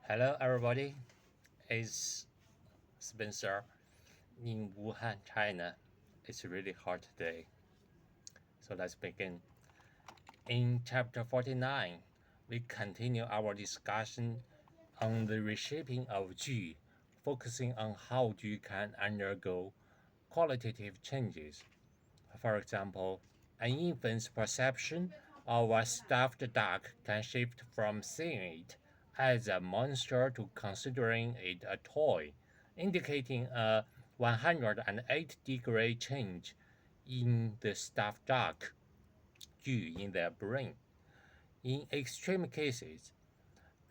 Hello, everybody. It's Spencer in Wuhan, China. It's really hot today. So let's begin. In chapter 49, we continue our discussion on the reshaping of G, focusing on how G can undergo qualitative changes. For example, an infant's perception of a stuffed duck can shift from seeing it as a monster to considering it a toy, indicating a 108-degree change in the stuffed duck G in their brain. In extreme cases,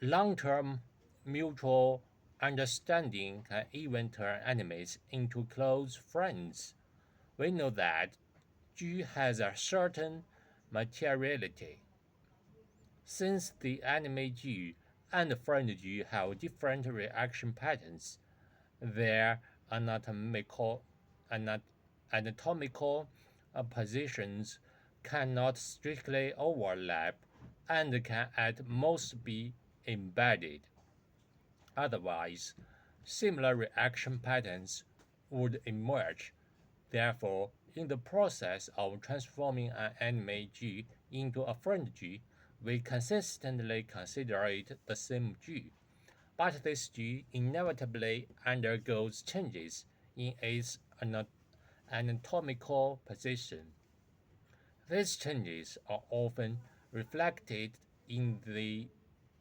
long-term mutual understanding can even turn enemies into close friends. We know that G has a certain materiality. Since the anime G and friend G have different reaction patterns, their anatomical positions cannot strictly overlap and can at most be embedded. Otherwise, similar reaction patterns would emerge. Therefore, in the process of transforming an anime G into a friend G, we consistently consider it the same G. But this G inevitably undergoes changes in its anatomical position. These changes are often reflected in the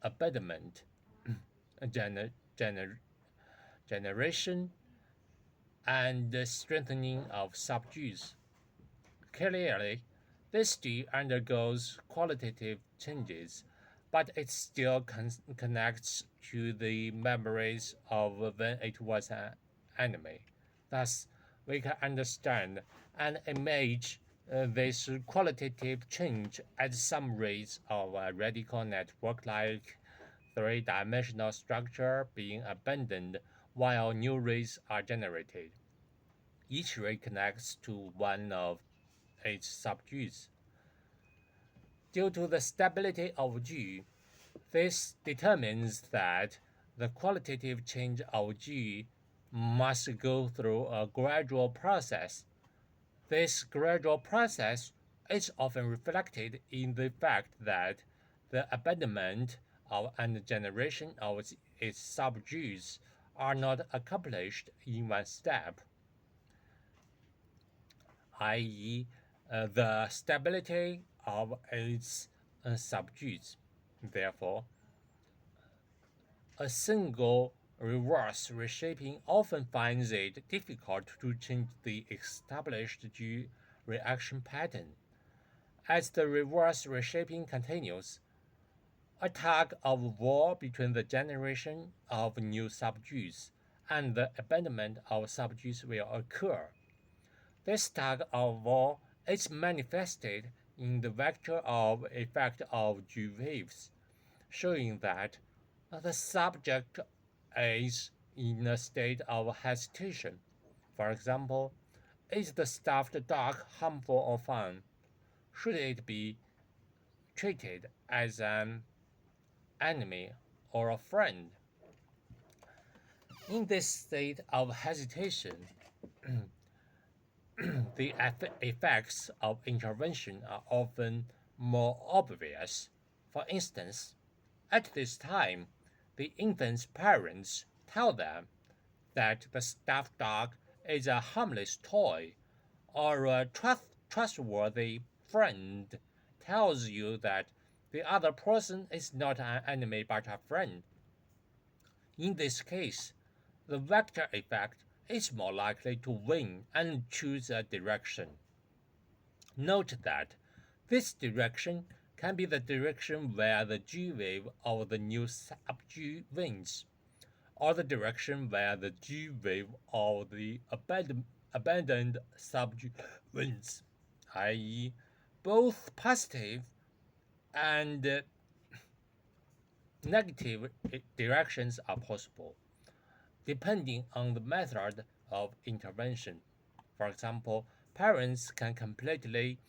abandonment, gener- gener- generation, and the strengthening of subdues. Clearly, this G undergoes qualitative changes, but it still connects to the memories of when it was an anime. Thus, we can understand and image this qualitative change as some rays of a radical network like three-dimensional structure being abandoned while new rays are generated. Each ray connects to one of its subdues. Due to the stability of G, this determines that the qualitative change of G must go through a gradual process. This gradual process is often reflected in the fact that the abandonment of and generation of its subdues are not accomplished in one step, i.e., the stability of its subdues. Therefore, a single reverse reshaping often finds it difficult to change the established G reaction pattern. As the reverse reshaping continues, a tug of war between the generation of new subdues and the abandonment of subdues will occur. This tug of war is manifested in the vector of effect of G waves, showing that the subject is in a state of hesitation. For example, is the stuffed duck harmful or fun? Should it be treated as an enemy or a friend? In this state of hesitation, the effects of intervention are often more obvious. For instance, at this time, the infant's parents tell them that the stuffed dog is a harmless toy, or a trustworthy friend tells you that the other person is not an enemy but a friend. In this case, the vector effect is more likely to win and choose a direction. Note that this direction can be the direction where the G wave of the new sub-G wins, or the direction where the G wave of the abandoned sub-G wins, i.e., both positive and negative directions are possible, depending on the method of intervention. For example, parents can completely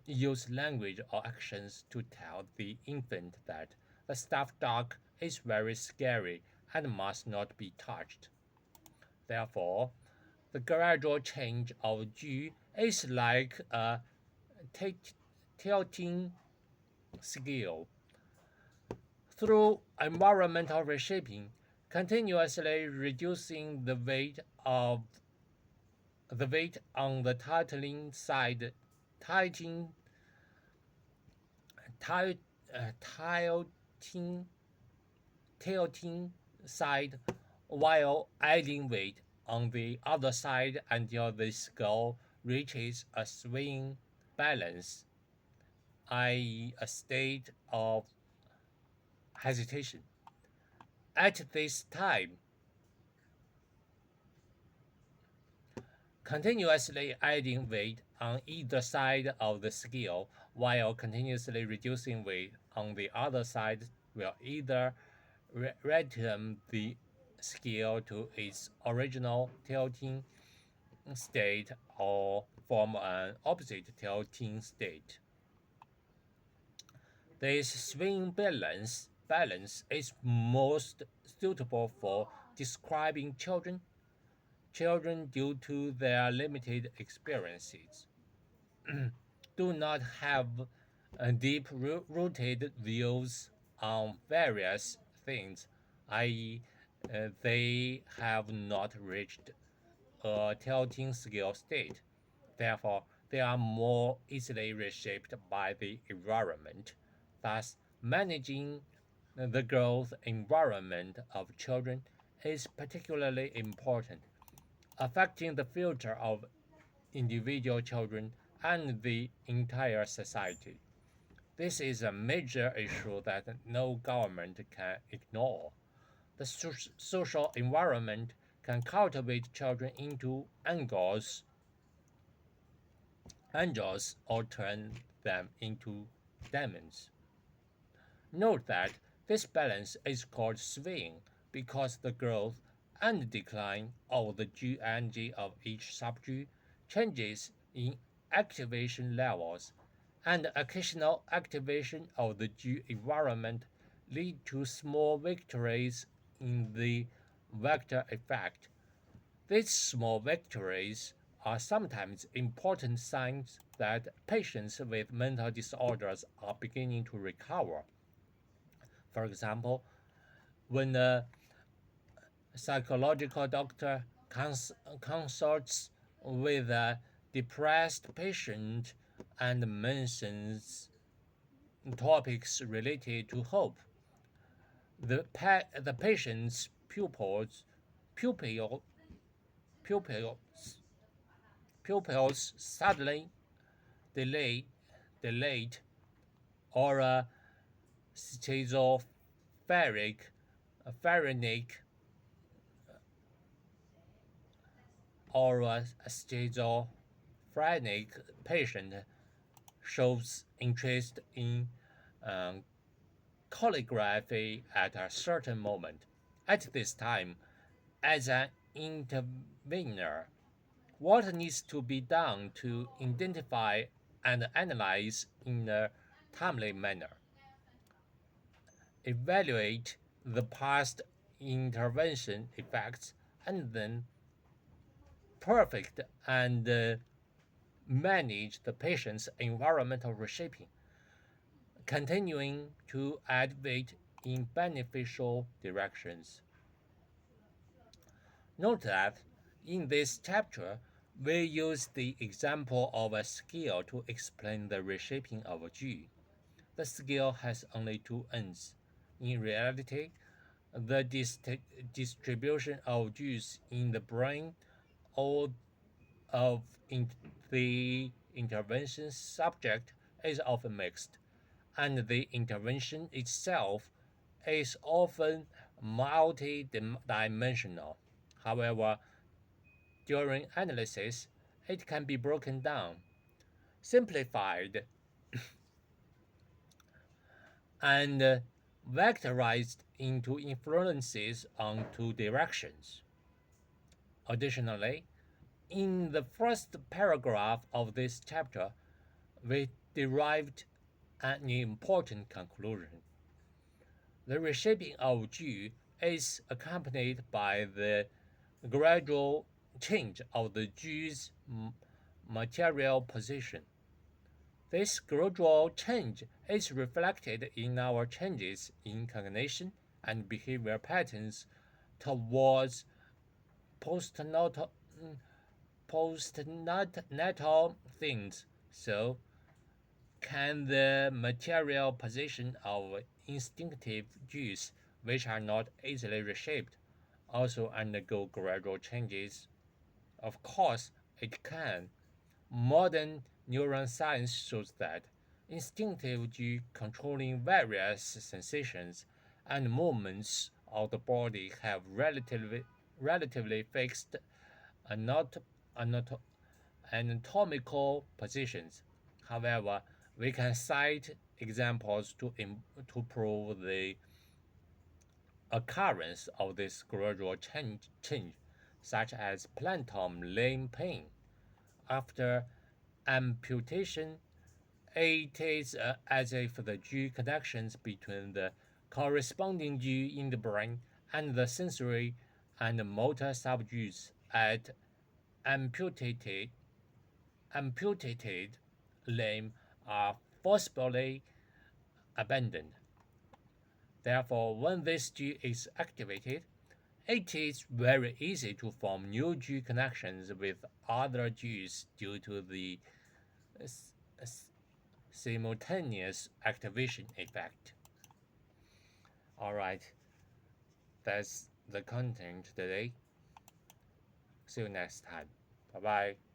use language or actions to tell the infant that the stuffed dog is very scary and must not be touched. Therefore, the gradual change of G is like a tilting scale. Through environmental reshaping, continuously reducing the weight on the tilting side, tilting, til, tilting, tilting side, while adding weight on the other side until the scale reaches a swing balance, i.e., a state of hesitation. At this time, continuously adding weight on either side of the scale while continuously reducing weight on the other side will either return the scale to its original tilting state or form an opposite tilting state. This swing balance is most suitable for describing children due to their limited experiences do not have deep rooted views on various things, i.e., they have not reached a tilting scale state. Therefore, they are more easily reshaped by the environment. Thus, managing the growth environment of children is particularly important, affecting the future of individual children and the entire society. This is a major issue that no government can ignore. The social environment can cultivate children into angels or turn them into demons. Note that this balance is called swing because the growth and decline of the G energy of each subG changes in activation levels, and occasional activation of the G environment lead to small victories in the vector effect. These small victories are sometimes important signs that patients with mental disorders are beginning to recover. For example, when a psychological doctor consults with a depressed patient and mentions topics related to hope, the patient's pupil, pupils, pupils suddenly dilate, dilate or a schizophrenic pharynx or a schizophrenic patient shows interest in um, calligraphy at a certain moment. At this time, as an intervener, what needs to be done to identify and analyze in a timely manner? Evaluate the past intervention effects and then perfect and manage the patient's environmental reshaping, continuing to add weight in beneficial directions. Note that in this chapter, we use the example of a scale to explain the reshaping of a G. The scale has only two ends. In reality, the distribution of G's in the brain or of the intervention subject is often mixed, and the intervention itself is often multi-dimensional. However, during analysis, it can be broken down, simplified, and vectorized into influences on two directions. Additionally, in the first paragraph of this chapter, we derived an important conclusion. The reshaping of G is accompanied by the gradual change of the G's material position. This gradual change is reflected in our changes in cognition and behavior patterns towards postnatal, postnatal things. So, can the material position of instinctive G's, which are not easily reshaped, also undergo gradual changes? Of course, it can. Modern neuroscience shows that instinctive G controlling various sensations and movements of the body have relatively fixed anat- anat- anatomical positions. However, we can cite examples to prove the occurrence of this gradual change, such as plantar limb pain. After amputation, it is as if the G connections between the corresponding G in the brain and the sensory and motor subdues at amputated amputated limb are forcibly abandoned. Therefore, when this G is activated, it is very easy to form new G connections with other Gs due to the simultaneous activation effect. Alright, that's the content today. See you next time. Bye bye.